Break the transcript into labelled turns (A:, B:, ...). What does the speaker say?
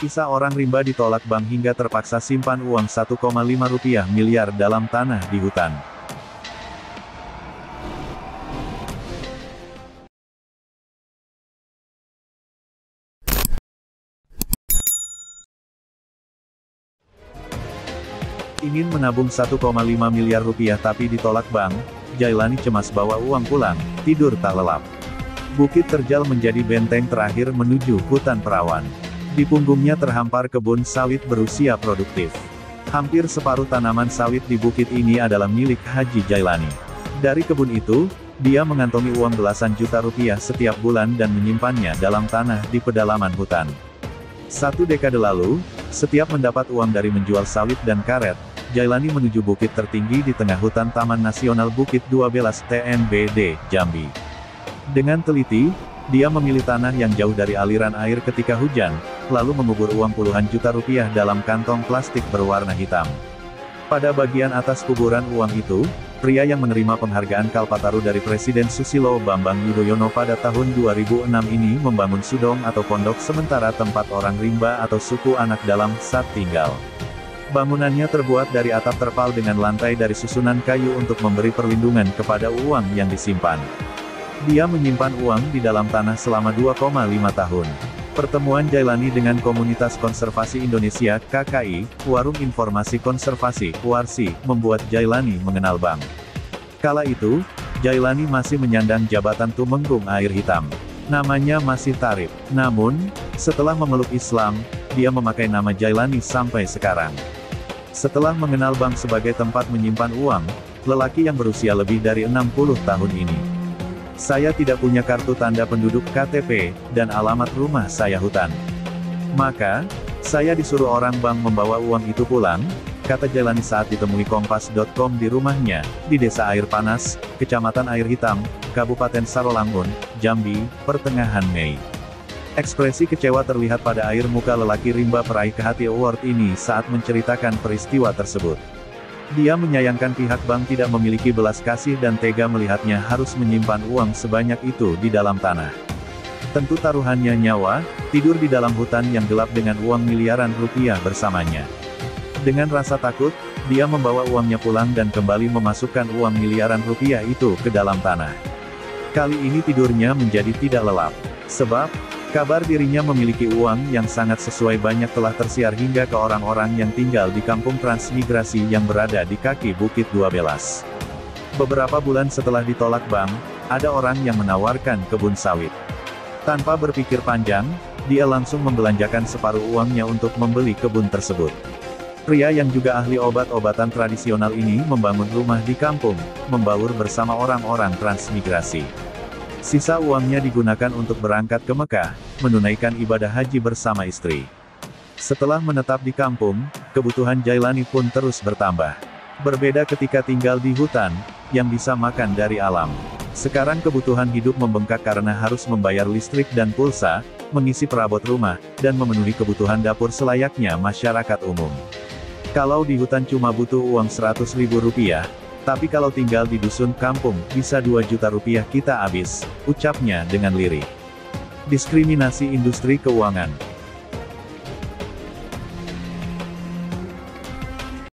A: Sisa orang rimba ditolak bank hingga terpaksa simpan uang 1,5 miliar dalam tanah di hutan. Ingin menabung 1,5 miliar rupiah tapi ditolak bank, Jailani cemas bawa uang pulang, tidur tak lelap. Bukit Terjal menjadi benteng terakhir menuju hutan perawan. Di punggungnya terhampar kebun sawit berusia produktif. Hampir separuh tanaman sawit di bukit ini adalah milik Haji Jailani. Dari kebun itu, dia mengantongi uang belasan juta rupiah setiap bulan dan menyimpannya dalam tanah di pedalaman hutan. 1 dekade lalu, setiap mendapat uang dari menjual sawit dan karet, Jailani menuju bukit tertinggi di tengah hutan Taman Nasional Bukit 12 TNBD, Jambi. Dengan teliti, dia memilih tanah yang jauh dari aliran air ketika hujan, lalu mengubur uang puluhan juta rupiah dalam kantong plastik berwarna hitam. Pada bagian atas kuburan uang itu, pria yang menerima penghargaan Kalpataru dari Presiden Susilo Bambang Yudhoyono pada tahun 2006 ini membangun sudong atau pondok sementara tempat orang rimba atau suku anak dalam Sat tinggal. Bangunannya terbuat dari atap terpal dengan lantai dari susunan kayu untuk memberi perlindungan kepada uang yang disimpan. Dia menyimpan uang di dalam tanah selama 2,5 tahun. Pertemuan Jailani dengan Komunitas Konservasi Indonesia (KKI), Warung Informasi Konservasi (WARSI), membuat Jailani mengenal bank. Kala itu, Jailani masih menyandang jabatan Tumenggung Air Hitam. Namanya masih Tarib. Namun, setelah memeluk Islam, dia memakai nama Jailani sampai sekarang. Setelah mengenal bank sebagai tempat menyimpan uang, lelaki yang berusia lebih dari 60 tahun ini. Saya tidak punya kartu tanda penduduk KTP, dan alamat rumah saya hutan. Maka, saya disuruh orang bank membawa uang itu pulang, kata Jailani saat ditemui Kompas.com di rumahnya, di Desa Air Panas, Kecamatan Air Hitam, Kabupaten Sarolangun, Jambi, pertengahan Mei. Ekspresi kecewa terlihat pada air muka lelaki rimba peraih Kehati Award ini saat menceritakan peristiwa tersebut. Dia menyayangkan pihak bank tidak memiliki belas kasih dan tega melihatnya harus menyimpan uang sebanyak itu di dalam tanah. Tentu taruhannya nyawa, tidur di dalam hutan yang gelap dengan uang miliaran rupiah bersamanya. Dengan rasa takut, dia membawa uangnya pulang dan kembali memasukkan uang miliaran rupiah itu ke dalam tanah. Kali ini tidurnya menjadi tidak lelap. Sebab, kabar dirinya memiliki uang yang sangat sesuai banyak telah tersiar hingga ke orang-orang yang tinggal di kampung transmigrasi yang berada di kaki Bukit 12. Beberapa bulan setelah ditolak bank, ada orang yang menawarkan kebun sawit. Tanpa berpikir panjang, dia langsung membelanjakan separuh uangnya untuk membeli kebun tersebut. Pria yang juga ahli obat-obatan tradisional ini membangun rumah di kampung, membaur bersama orang-orang transmigrasi. Sisa uangnya digunakan untuk berangkat ke Mekah, menunaikan ibadah haji bersama istri. Setelah menetap di kampung, kebutuhan Jailani pun terus bertambah. Berbeda ketika tinggal di hutan, yang bisa makan dari alam. Sekarang kebutuhan hidup membengkak karena harus membayar listrik dan pulsa, mengisi perabot rumah, dan memenuhi kebutuhan dapur selayaknya masyarakat umum. Kalau di hutan cuma butuh uang 100.000 rupiah, tapi kalau tinggal di dusun kampung, bisa 2 juta rupiah kita habis, ucapnya dengan lirih. Diskriminasi industri keuangan.